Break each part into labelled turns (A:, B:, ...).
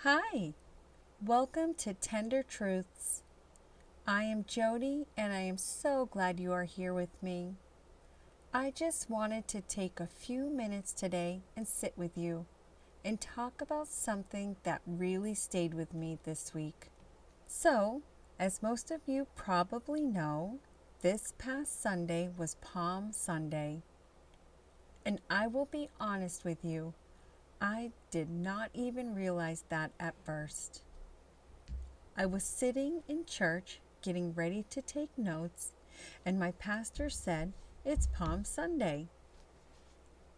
A: Hi, welcome to Tender Truths. I am Jody and I am so glad you are here with me. I just wanted to take a few minutes today and sit with you and talk about something that really stayed with me this week. So, as most of you probably know, this past Sunday was Palm Sunday. And I will be honest with you, I did not even realize that at first. I was sitting in church getting ready to take notes, and my pastor said, "It's Palm Sunday."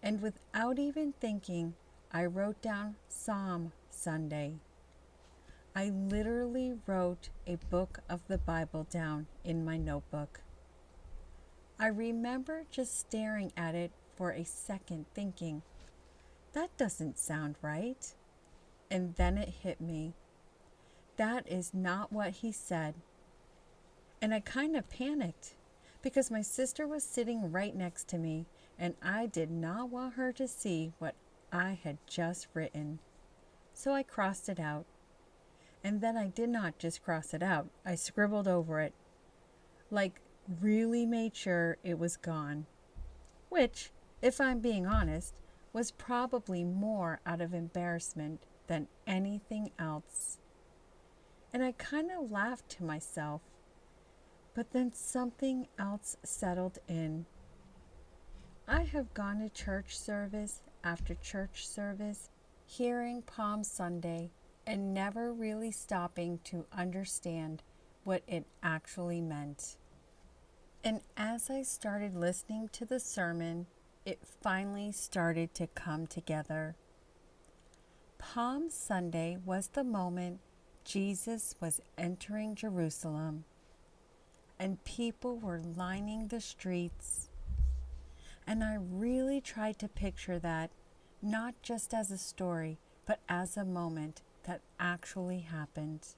A: And without even thinking, I wrote down Psalm Sunday. I literally wrote a book of the Bible down in my notebook. I remember just staring at it for a second, thinking, that doesn't sound right. And then it hit me. That is not what he said. And I kind of panicked because my sister was sitting right next to me and I did not want her to see what I had just written. So I crossed it out. And then I did not just cross it out, I scribbled over it. Like, really made sure it was gone. Which, if I'm being honest, was probably more out of embarrassment than anything else. And I kind of laughed to myself. But then something else settled in. I have gone to church service after church service, hearing Palm Sunday, and never really stopping to understand what it actually meant. And as I started listening to the sermon, it finally started to come together. Palm Sunday was the moment Jesus was entering Jerusalem, and people were lining the streets. And I really tried to picture that, not just as a story, but as a moment that actually happened.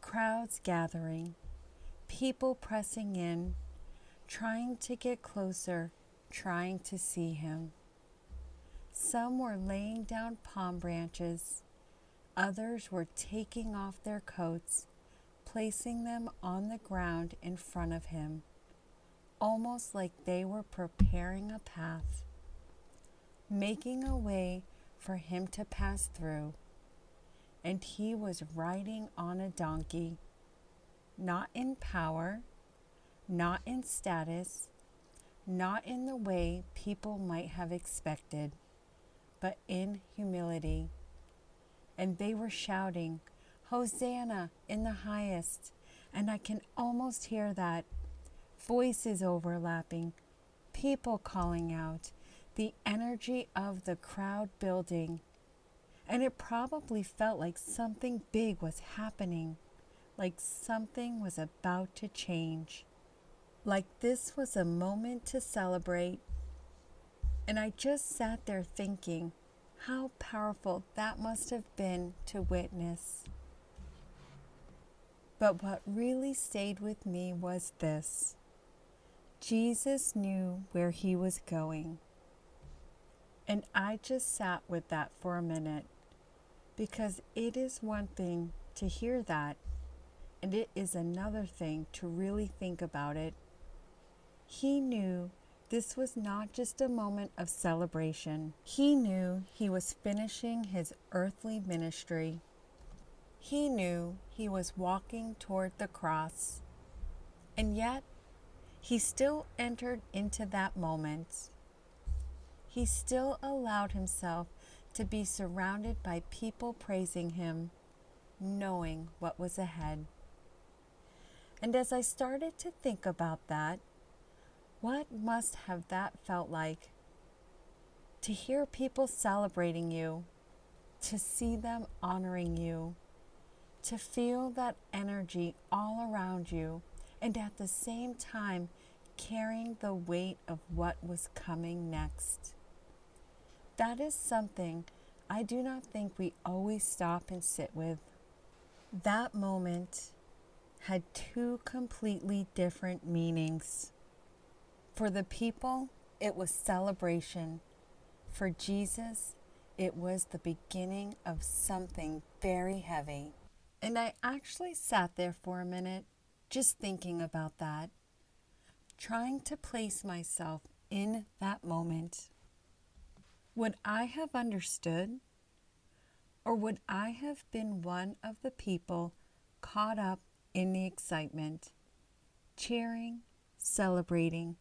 A: Crowds gathering, people pressing in, trying to get closer, trying to see him. Some were laying down palm branches, others were taking off their coats, placing them on the ground in front of him, almost like they were preparing a path, making a way for him to pass through. And he was riding on a donkey, not in power, not in status, not in the way people might have expected, but in humility. And they were shouting, "Hosanna in the highest." And I can almost hear that. Voices overlapping, people calling out, the energy of the crowd building. And it probably felt like something big was happening, like something was about to change, like this was a moment to celebrate. And I just sat there thinking how powerful that must have been to witness. But what really stayed with me was this. Jesus knew where he was going. And I just sat with that for a minute, because it is one thing to hear that, and it is another thing to really think about it. He knew this was not just a moment of celebration. He knew he was finishing his earthly ministry. He knew he was walking toward the cross. And yet, he still entered into that moment. He still allowed himself to be surrounded by people praising him, knowing what was ahead. And as I started to think about that, what must have that felt like? To hear people celebrating you, to see them honoring you, to feel that energy all around you, and at the same time carrying the weight of what was coming next. That is something I do not think we always stop and sit with. That moment had two completely different meanings. For the people, it was celebration. For Jesus, it was the beginning of something very heavy. And I actually sat there for a minute, just thinking about that, trying to place myself in that moment. Would I have understood? Or would I have been one of the people caught up in the excitement, cheering, celebrating,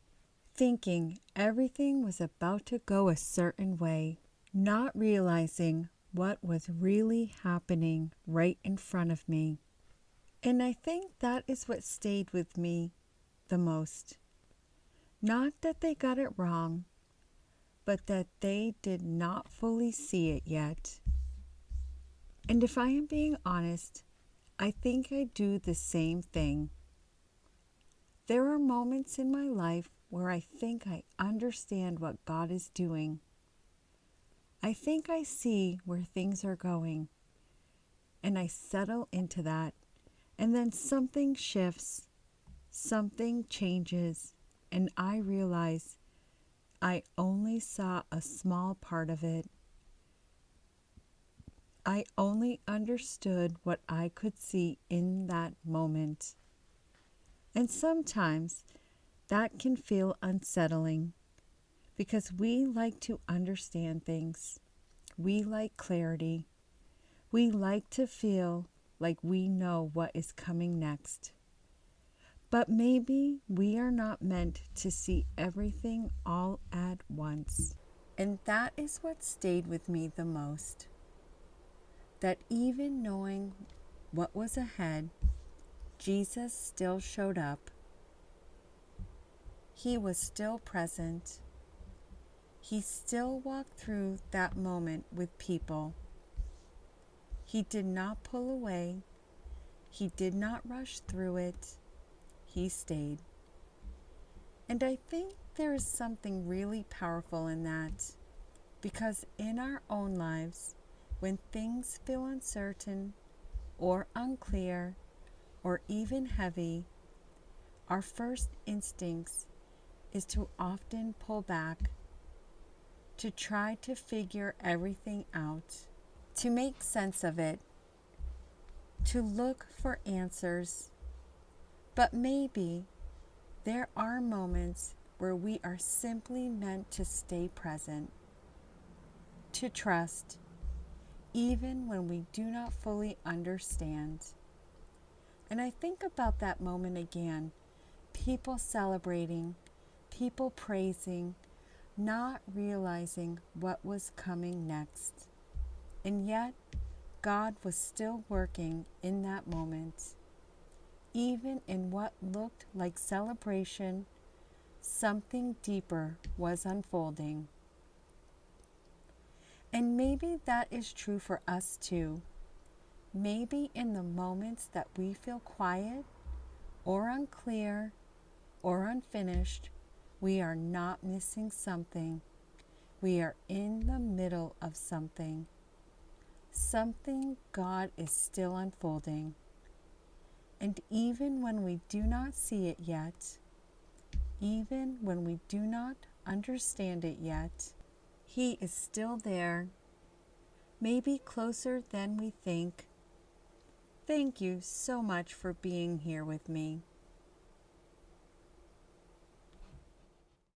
A: thinking everything was about to go a certain way, not realizing what was really happening right in front of me? And I think that is what stayed with me the most. Not that they got it wrong, but that they did not fully see it yet. And if I am being honest, I think I do the same thing. There are moments in my life where I think I understand what God is doing. I think I see where things are going, and I settle into that, and then something shifts, something changes, and I realize I only saw a small part of it. I only understood what I could see in that moment. And sometimes that can feel unsettling because we like to understand things. We like clarity. We like to feel like we know what is coming next. But maybe we are not meant to see everything all at once. And that is what stayed with me the most. That even knowing what was ahead, Jesus still showed up. He was still present. He still walked through that moment with people. He did not pull away. He did not rush through it. He stayed. And I think there is something really powerful in that, because in our own lives, when things feel uncertain or unclear or even heavy, our first instincts is to often pull back, to try to figure everything out, to make sense of it, to look for answers. But maybe there are moments where we are simply meant to stay present, to trust, even when we do not fully understand. And I think about that moment again, people celebrating, people praising, not realizing what was coming next. And yet, God was still working in that moment. Even in what looked like celebration, something deeper was unfolding. And maybe that is true for us too. Maybe in the moments that we feel quiet or unclear or unfinished, we are not missing something. We are in the middle of something. Something God is still unfolding. And even when we do not see it yet, even when we do not understand it yet, He is still there, maybe closer than we think. Thank you so much for being here with me.